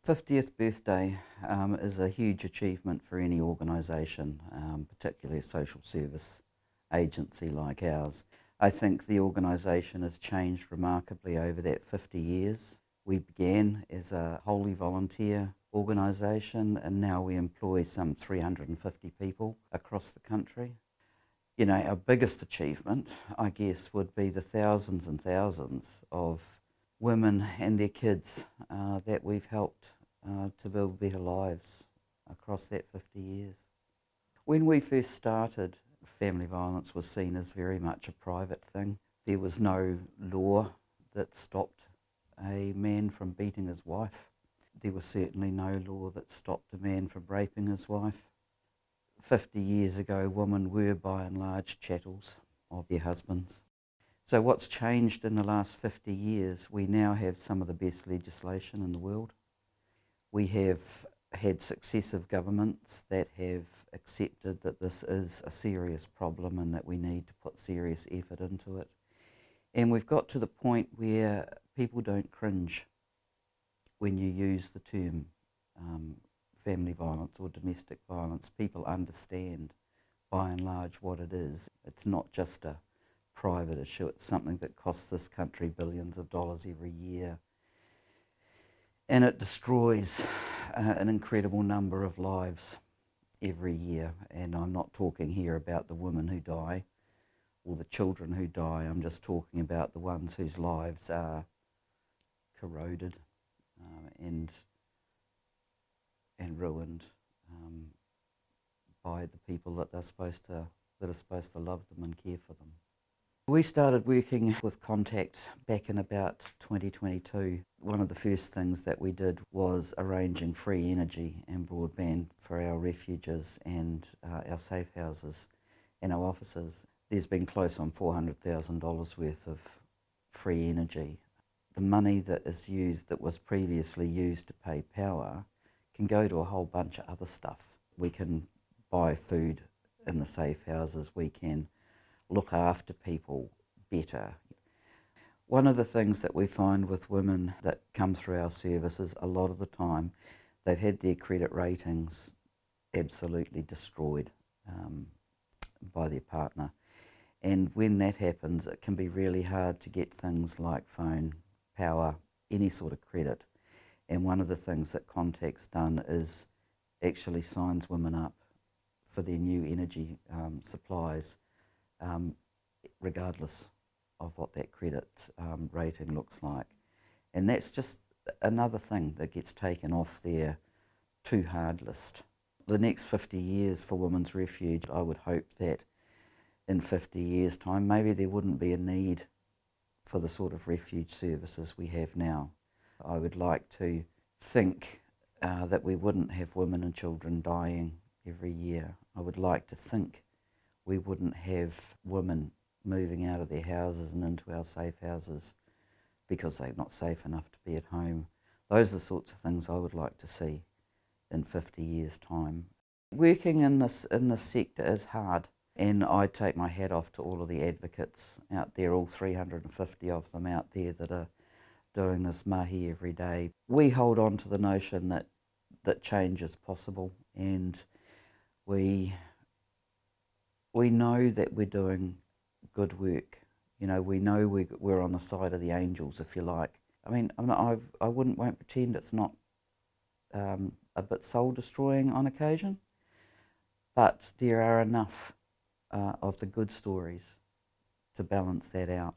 50th birthday is a huge achievement for any organisation, particularly a social service agency like ours. I think the organisation has changed remarkably over that 50 years. We began as a wholly volunteer organisation and now we employ some 350 people across the country. You know, our biggest achievement, I guess, would be the thousands and thousands of women and their kids that we've helped to build better lives across that 50 years. When we first started, family violence was seen as very much a private thing. There was no law that stopped a man from beating his wife. There was certainly no law that stopped a man from raping his wife. 50 years ago, women were by and large chattels of their husbands. So what's changed in the last 50 years? We now have some of the best legislation in the world. We have had successive governments that have accepted that this is a serious problem and that we need to put serious effort into it. And we've got to the point where people don't cringe when you use the term family violence or domestic violence. People understand by and large what it is. It's not just a private issue, it's something that costs this country billions of dollars every year. And it destroys an incredible number of lives every year. And I'm not talking here about the women who die or the children who die. I'm just talking about the ones whose lives are corroded and ruined by the people that are supposed to love them and care for them. We started working with Contact back in about 2022. One of the first things that we did was arranging free energy and broadband for our refuges and our safe houses and our offices. There's been close on $400,000 worth of free energy. The money that is used, that was previously used to pay power, can go to a whole bunch of other stuff. We can buy food in the safe houses, we can look after people better. One of the things that we find with women that come through our services, a lot of the time they've had their credit ratings absolutely destroyed by their partner. And when that happens, it can be really hard to get things like phone, power, any sort of credit. And one of the things that Contact's done is actually signs women up for their new energy supplies, regardless of what that credit rating looks like. And that's just another thing that gets taken off their too hard list. The next 50 years for Women's Refuge, I would hope that in 50 years' time, maybe there wouldn't be a need for the sort of refuge services we have now. I would like to think that we wouldn't have women and children dying every year. I would like to think we wouldn't have women moving out of their houses and into our safe houses because they're not safe enough to be at home. Those are the sorts of things I would like to see in 50 years' time. Working in this sector is hard, and I take my hat off to all of the advocates out there, all 350 of them out there that are doing this mahi every day. We hold on to the notion that change is possible, and we know that we're doing good work. You know, we know we're on the side of the angels, if you like. I mean, I won't pretend it's not a bit soul-destroying on occasion, but there are enough of the good stories to balance that out.